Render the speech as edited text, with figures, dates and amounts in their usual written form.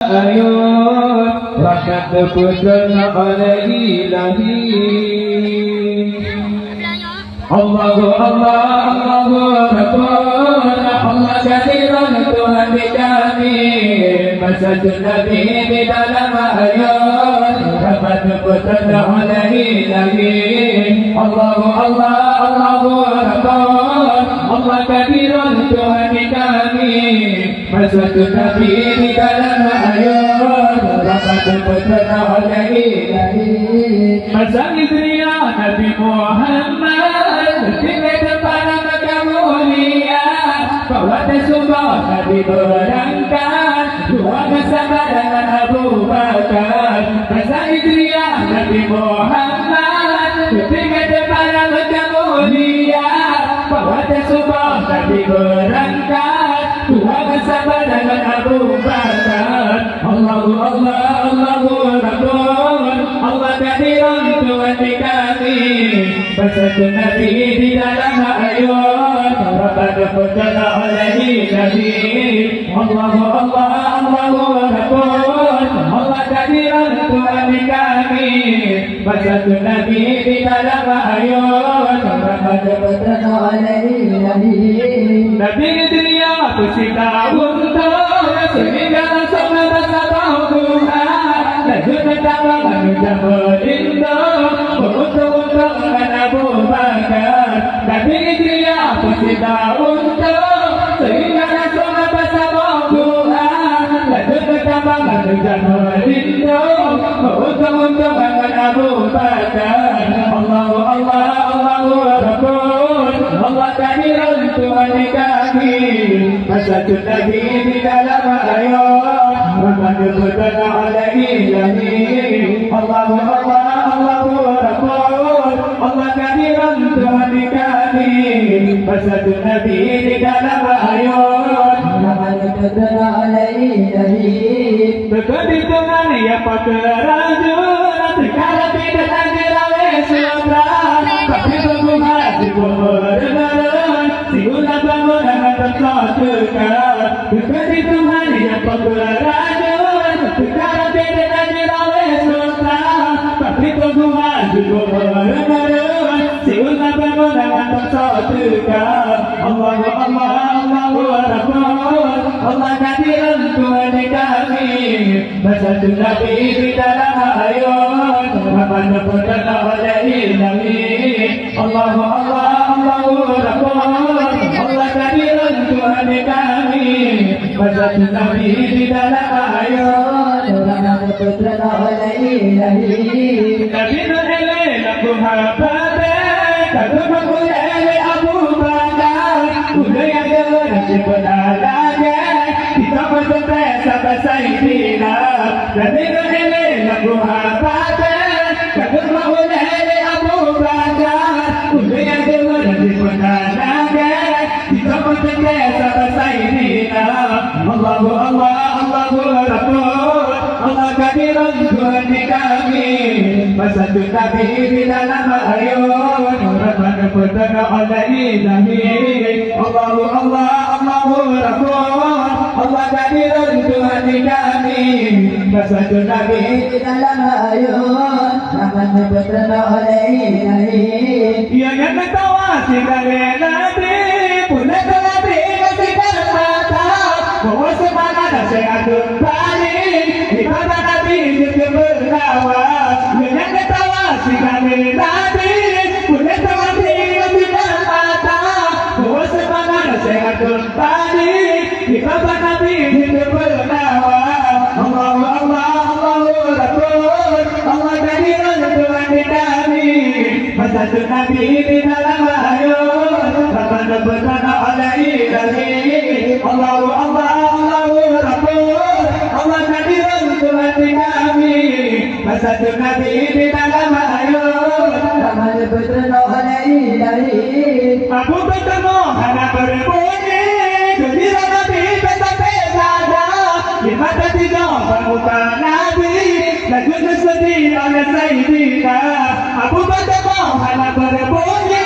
ayun rakyat pujan alaihi Allahu Allah Allahu Rabbun Allah kadiran Tuhan kami Masjid Nabi di dalam ayun rakyat pujan alaihi Allahu Allah Allahu Rabbun Allah kadiran Tuhan kami Masjid Nabi di dalam ayun rakyat pujan alaihi Masjid Nabi Muhammad tinggal depan maka mulia bahwa Rasulullah Nabi berangkat dua bersama dengan Abu Bakar masa Idriyah Nabi Muhammad tinggal depan maka mulia bahwa Rasulullah Nabi berangkat dua bersama dengan Abu Bakar Allahu Allah Allahu Rabbun Allah kadiran Tuhan kami Masjid Nabi di dalam ayun rabbana pujan alaihi Nabi Allahu Allah Allahu Rabbun Allah kadiran Tuhan kami Masjid Nabi di dalam ayun rabbana pujan alaihi Nabi Nabi dunia bersita untuk sehingga sama bersama Tuhan lanjut pertama manusia berlindung untuk dengan Abu Bakar Nabi dia bersita untuk sehingga sama bersama Tuhan lanjut pertama manusia berlindung untuk dengan Abu Bakar Allahu Allah Allahu Rabbun Allah kadiran Tuhan kami Masjid Nabi di dalam ayun rabbana pujan alaihi Allahu Allah Allahu Rabbun Allah kadiran Tuhan kami Masjid Nabi di dalam ayun rabbana pujan alaihi berkehitungan ya pakerajun segala tidak angirawe sutra tapi bergumah di berberan siulah bangunan tersatukan berkehitungan ya pakerajun segala tidak angirawe sutra tapi bergumah di berberan siulah bangunan tersatukan Allahu Allah Allahu Rabbun Allah kadiran Tuhan kami Masjid Nabi di dalam ayun rabbana pujan alaihi Allahu Allah Allahu Rabbun Allah kadiran Tuhan kami Masjid Nabi di dalam ayun rabbana pujan alaihi Nabi nu'ele lagu habate kadu makulele Abu Bakar udah yang dewan sebenarnya kita berdoa sampai Sayyidina Nabi nu'ele lagu habate kadu makulele Abu Bakar udah yang dewan sebenarnya kita berdoa sampai Sayyidina Allahu Allah Allahu Rabbun Allah kadiran Tuhan kami Masjid Nabi di dalam ayun rabbana pujan alaihi Allahu Allah Allahu Rabbun Allah kadiran Tuhan kami Masjid Nabi di dalam ayun rabbana pujan alaihi ya yang ketawa si Nabi punya Nabi masih mata bahwa semangat saya kembali ibadah Nabi juga berlawas yang ketawa si Nabi punya Nabi masih mata bahwa semangat saya kembali ibadah Nabi juga berlawas Allahu Allah Allahu Rabbun Allah kadiran Tuhan kami Masjid Nabi di dalam ayun rabbana pujan alaihi Allahu Allah Allahu Rabbun Allah kadiran Tuhan kami Masjid Nabi di dalam ayun rabbana pujan alaihi Abu Bakar Muhammad berbunyi gembira Nabi pesta-pesta di mata tiga pemuka Nabi lanjut bersedih oleh Sayyidina Abu Bakar Muhammad berbunyi